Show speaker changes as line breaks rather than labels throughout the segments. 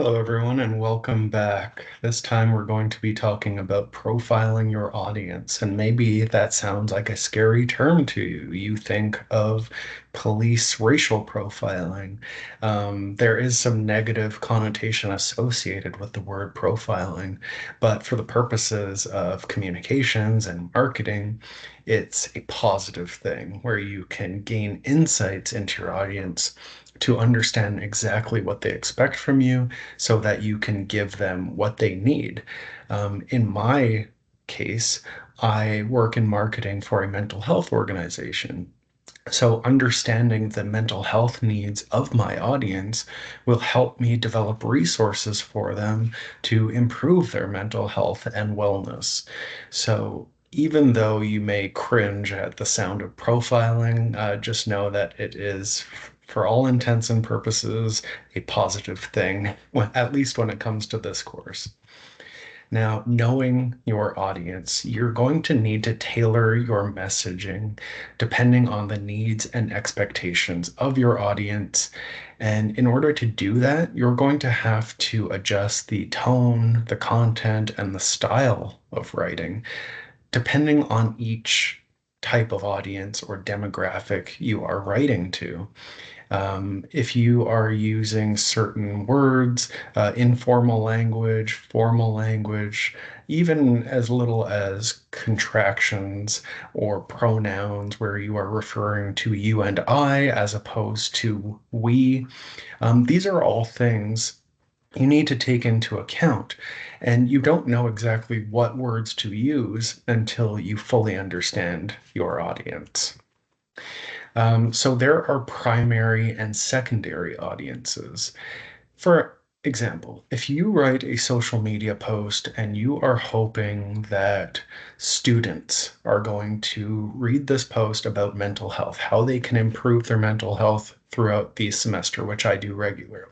Hello, everyone, and welcome back. This time we're going to be talking about profiling your audience, and maybe that sounds like a scary term to you. You think of police racial profiling. There is some negative connotation associated with the word profiling, but for the purposes of communications and marketing, it's a positive thing where you can gain insights into your audience to understand exactly what they expect from you so that you can give them what they need. In my case, I work in marketing for a mental health organization. So, understanding the mental health needs of my audience will help me develop resources for them to improve their mental health and wellness. So, even though you may cringe at the sound of profiling, just know that it is, for all intents and purposes, a positive thing, at least when it comes to this course. Now, knowing your audience, you're going to need to tailor your messaging depending on the needs and expectations of your audience. And in order to do that, you're going to have to adjust the tone, the content, and the style of writing depending on each type of audience or demographic you are writing to. If you are using certain words, informal language, formal language, even as little as contractions or pronouns where you are referring to you and I as opposed to we, these are all things you need to take into account. And you don't know exactly what words to use until you fully understand your audience. So there are primary and secondary audiences. For example, if you write a social media post and you are hoping that students are going to read this post about mental health, how they can improve their mental health throughout the semester, which I do regularly.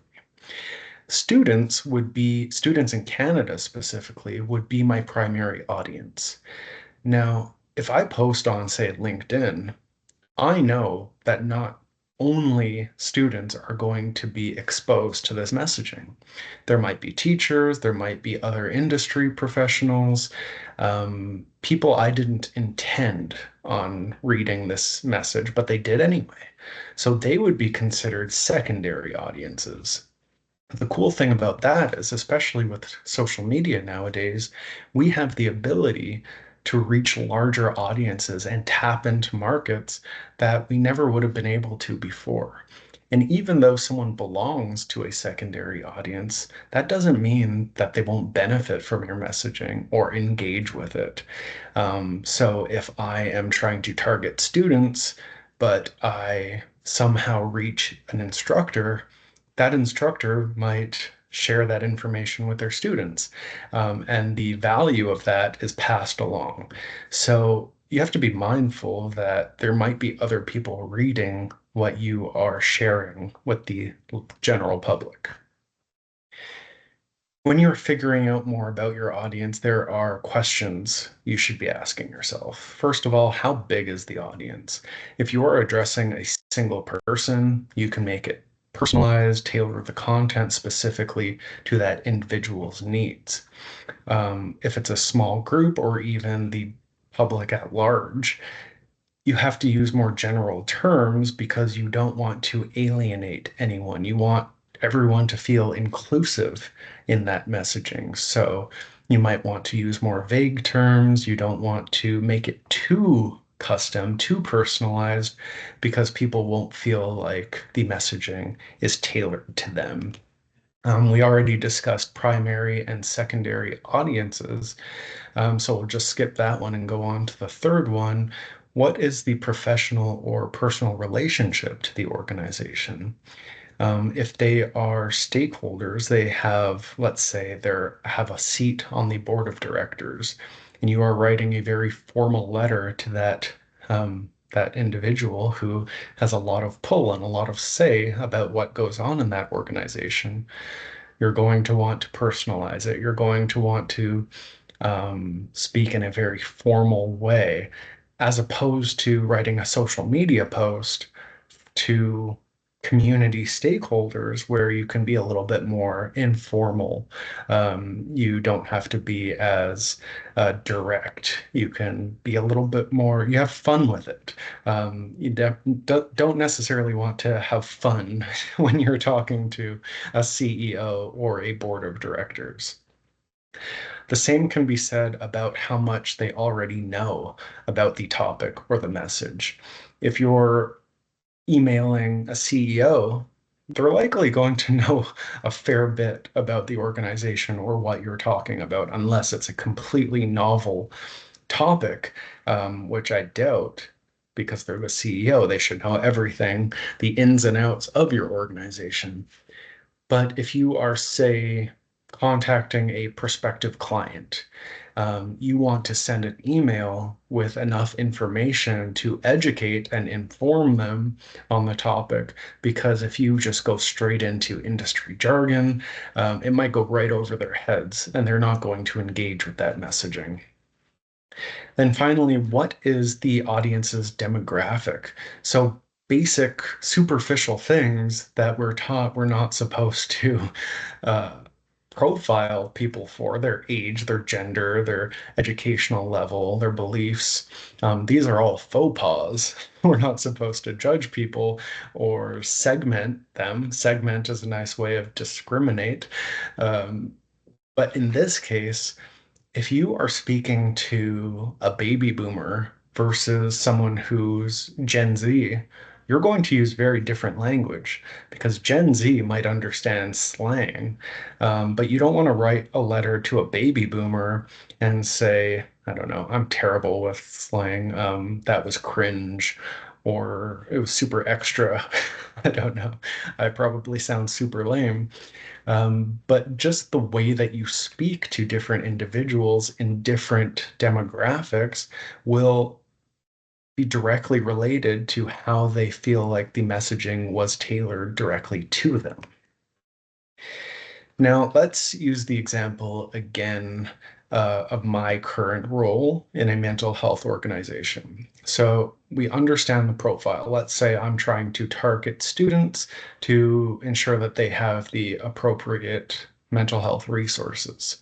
Students in Canada specifically would be my primary audience. Now, if I post on, say, LinkedIn, I know that not only students are going to be exposed to this messaging. There might be teachers, there might be other industry professionals, people I didn't intend on reading this message, but they did anyway. So they would be considered secondary audiences. The cool thing about that is, especially with social media nowadays, we have the ability to reach larger audiences and tap into markets that we never would have been able to before. And even though someone belongs to a secondary audience, that doesn't mean that they won't benefit from your messaging or engage with it. So if I am trying to target students, but I somehow reach an instructor, that instructor might share that information with their students. And the value of that is passed along. So you have to be mindful that there might be other people reading what you are sharing with the general public. When you're figuring out more about your audience, there are questions you should be asking yourself. First of all, how big is the audience? If you are addressing a single person, you can make it personalized, tailor the content specifically to that individual's needs. If it's a small group or even the public at large, you have to use more general terms because you don't want to alienate anyone. You want everyone to feel inclusive in that messaging. So you might want to use more vague terms. You don't want to make it too custom, too personalized, because people won't feel like the messaging is tailored to them. We already discussed primary and secondary audiences, so we'll just skip that one and go on to the third one. What is the professional or personal relationship to the organization? If they are stakeholders, they have, let's say, they have a seat on the board of directors, and you are writing a very formal letter to that individual who has a lot of pull and a lot of say about what goes on in that organization. You're going to want to personalize it. You're going to want to speak in a very formal way, as opposed to writing a social media post to community stakeholders where you can be a little bit more informal. You don't have to be as direct. You can be a little bit more, you have fun with it. Don't necessarily want to have fun when you're talking to a CEO or a board of directors. The same can be said about how much they already know about the topic or the message. If you're emailing a CEO, they're likely going to know a fair bit about the organization or what you're talking about, unless it's a completely novel topic, which I doubt because they're the CEO. They should know everything, the ins and outs of your organization. But if you are, say, contacting a prospective client, you want to send an email with enough information to educate and inform them on the topic. Because if you just go straight into industry jargon, it might go right over their heads and they're not going to engage with that messaging. Then finally, what is the audience's demographic? So basic, superficial things that we're taught we're not supposed to uh, profile people for: their age, their gender, their educational level, their beliefs. These are all faux pas. We're not supposed to judge people or segment them. Segment is a nice way of discriminate. Um, but in this case, if you are speaking to a baby boomer versus someone who's Gen Z, you're going to use very different language because Gen Z might understand slang, but you don't want to write a letter to a baby boomer and say, I don't know, I'm terrible with slang. That was cringe, or it was super extra. I don't know. I probably sound super lame. But just the way that you speak to different individuals in different demographics will be directly related to how they feel like the messaging was tailored directly to them. Now, let's use the example again of my current role in a mental health organization. So we understand the profile. Let's say I'm trying to target students to ensure that they have the appropriate mental health resources.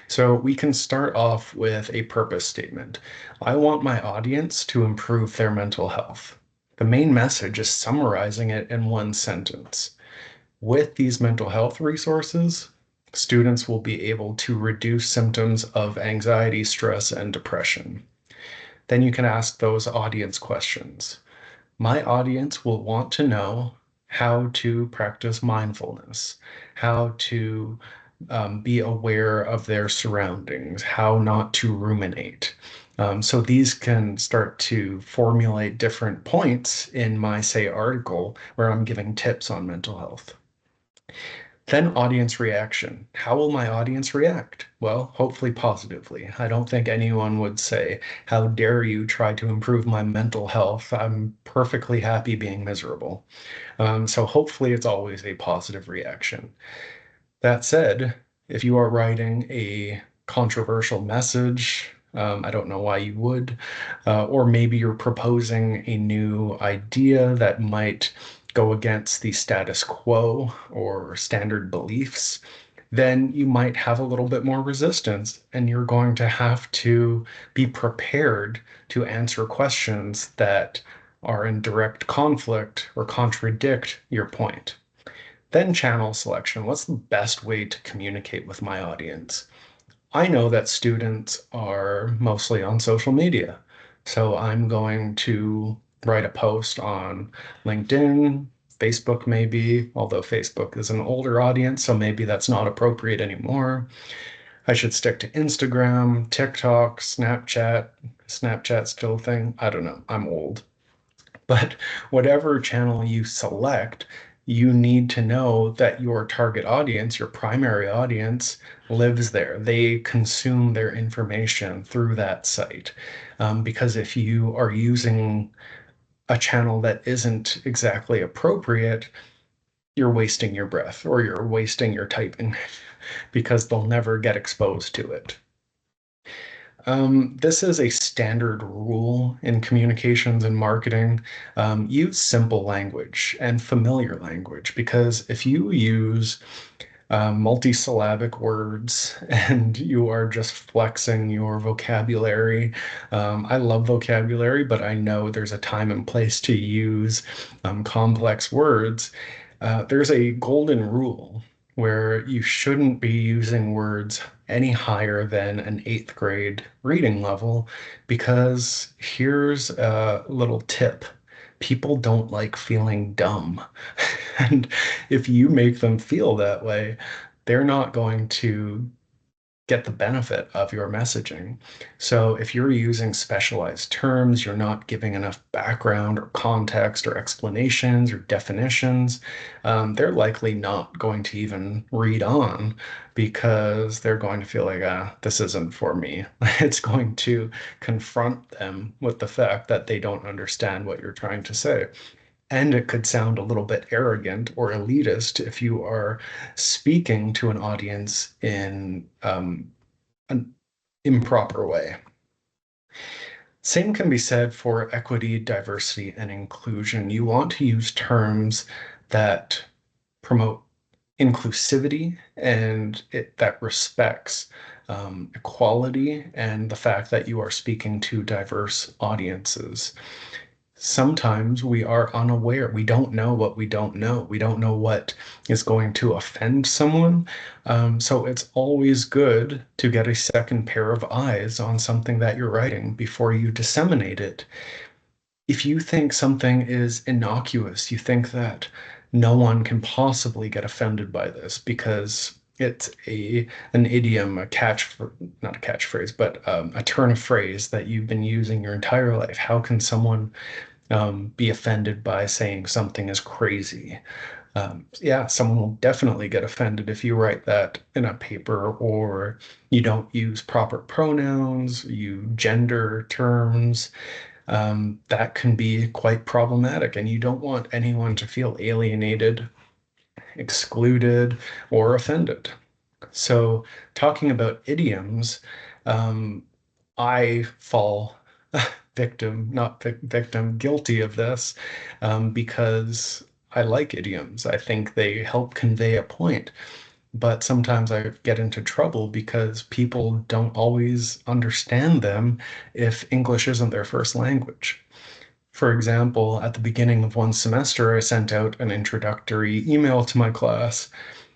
So we can start off with a purpose statement. I want my audience to improve their mental health. The main message is summarizing it in one sentence. With these mental health resources, students will be able to reduce symptoms of anxiety, stress, and depression. Then you can ask those audience questions. My audience will want to know how to practice mindfulness, how to be aware of their surroundings, how not to ruminate. So these can start to formulate different points in my, say, article where I'm giving tips on mental health. Then audience reaction. How will my audience react? Well, hopefully positively. I don't think anyone would say, how dare you try to improve my mental health? I'm perfectly happy being miserable. So hopefully it's always a positive reaction. That said, if you are writing a controversial message, I don't know why you would, or maybe you're proposing a new idea that might go against the status quo or standard beliefs, then you might have a little bit more resistance and you're going to have to be prepared to answer questions that are in direct conflict or contradict your point. Then channel selection. What's the best way to communicate with my audience? I know that students are mostly on social media. So I'm going to write a post on LinkedIn, Facebook maybe, although Facebook is an older audience, so maybe that's not appropriate anymore. I should stick to Instagram, TikTok, Snapchat. Snapchat still a thing? I don't know. I'm old. But whatever channel you select, you need to know that your target audience, your primary audience, lives there. They consume their information through that site. Because if you are using a channel that isn't exactly appropriate, you're wasting your breath or you're wasting your typing because they'll never get exposed to it. This is a standard rule in communications and marketing. Use simple language and familiar language because if you use multisyllabic words and you are just flexing your vocabulary. I love vocabulary, but I know there's a time and place to use complex words. There's a golden rule where you shouldn't be using words any higher than an eighth grade reading level because here's a little tip. People don't like feeling dumb. And if you make them feel that way, they're not going to get the benefit of your messaging. So if you're using specialized terms, you're not giving enough background or context or explanations or definitions, they're likely not going to even read on because they're going to feel like, this isn't for me. It's going to confront them with the fact that they don't understand what you're trying to say. And it could sound a little bit arrogant or elitist if you are speaking to an audience in an improper way. Same can be said for equity, diversity, and inclusion. You want to use terms that promote inclusivity and that respects equality and the fact that you are speaking to diverse audiences. Sometimes we are unaware. We don't know what we don't know. We don't know what is going to offend someone. So it's always good to get a second pair of eyes on something that you're writing before you disseminate it. If you think something is innocuous, you think that no one can possibly get offended by this because it's an idiom, not a catchphrase, but a turn of phrase that you've been using your entire life. How can someone be offended by saying something is crazy? Yeah, someone will definitely get offended if you write that in a paper or you don't use proper pronouns, you gender terms. That can be quite problematic, and you don't want anyone to feel alienated, excluded, or offended. So, talking about idioms, um, I fall not victim, guilty of this because I like idioms. I think they help convey a point, but sometimes I get into trouble because people don't always understand them if English isn't their first language. For example, at the beginning of one semester, I sent out an introductory email to my class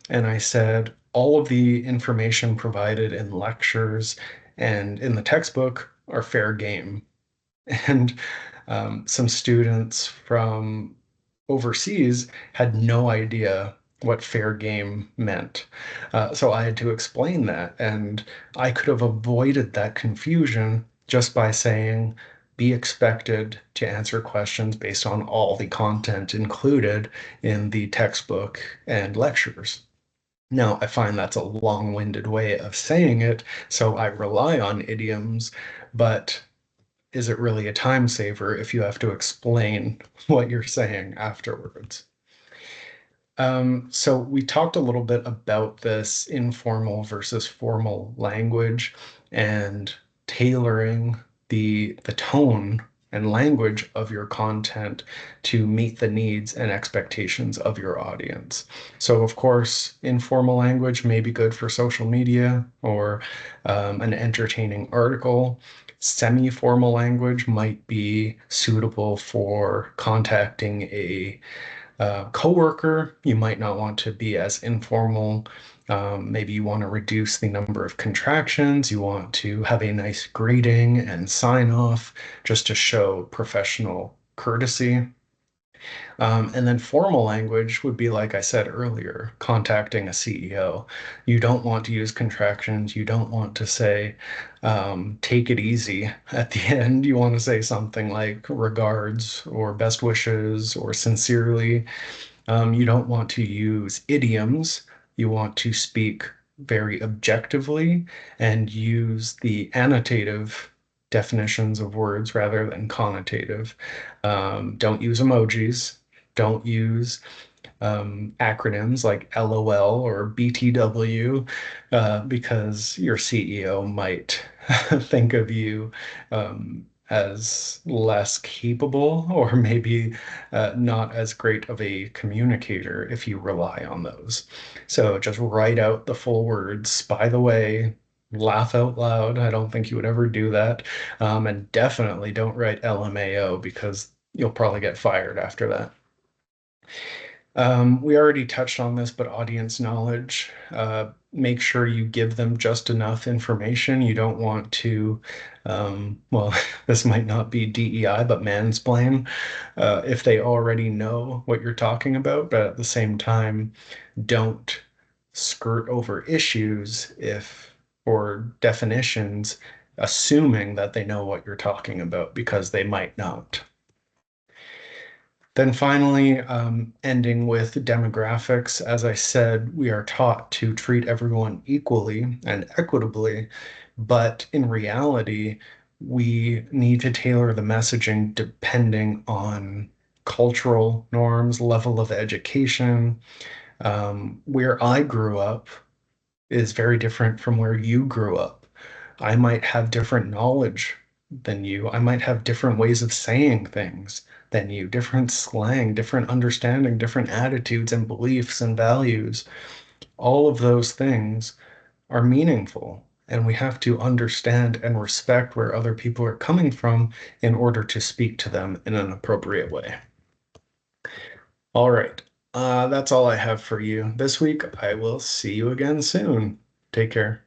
and I said, all of the information provided in lectures and in the textbook are fair game. And some students from overseas had no idea what fair game meant. So I had to explain that. And I could have avoided that confusion just by saying, be expected to answer questions based on all the content included in the textbook and lectures. Now, I find that's a long-winded way of saying it, so I rely on idioms, but is it really a time saver if you have to explain what you're saying afterwards? So we talked a little bit about this informal versus formal language and tailoring the tone and language of your content to meet the needs and expectations of your audience. So of course, informal language may be good for social media or an entertaining article. Semi-formal language might be suitable for contacting a coworker. You might not want to be as informal. Maybe you want to reduce the number of contractions. You want to have a nice greeting and sign off just to show professional courtesy. And then formal language would be, like I said earlier, contacting a CEO. You don't want to use contractions. You don't want to say, take it easy at the end. You want to say something like regards or best wishes or sincerely. You don't want to use idioms. You want to speak very objectively and use the annotative definitions of words rather than connotative. Don't use emojis. Don't use acronyms like LOL or BTW because your CEO might think of you as less capable or maybe not as great of a communicator if you rely on those. So just write out the full words. By the way, laugh out loud. I don't think you would ever do that. And definitely don't write LMAO because you'll probably get fired after that. We already touched on this, but audience knowledge, make sure you give them just enough information. You don't want to, well, this might not be DEI, but mansplain, if they already know what you're talking about, but at the same time, don't skirt over issues if, or definitions, assuming that they know what you're talking about because they might not. Then finally, ending with demographics. As I said, we are taught to treat everyone equally and equitably, but in reality, we need to tailor the messaging depending on cultural norms, level of education. Where I grew up is very different from where you grew up. I might have different knowledge than you. I might have different ways of saying things than you, different slang, different understanding, different attitudes and beliefs and values. All of those things are meaningful. And we have to understand and respect where other people are coming from in order to speak to them in an appropriate way. All right. That's all I have for you this week. I will see you again soon. Take care.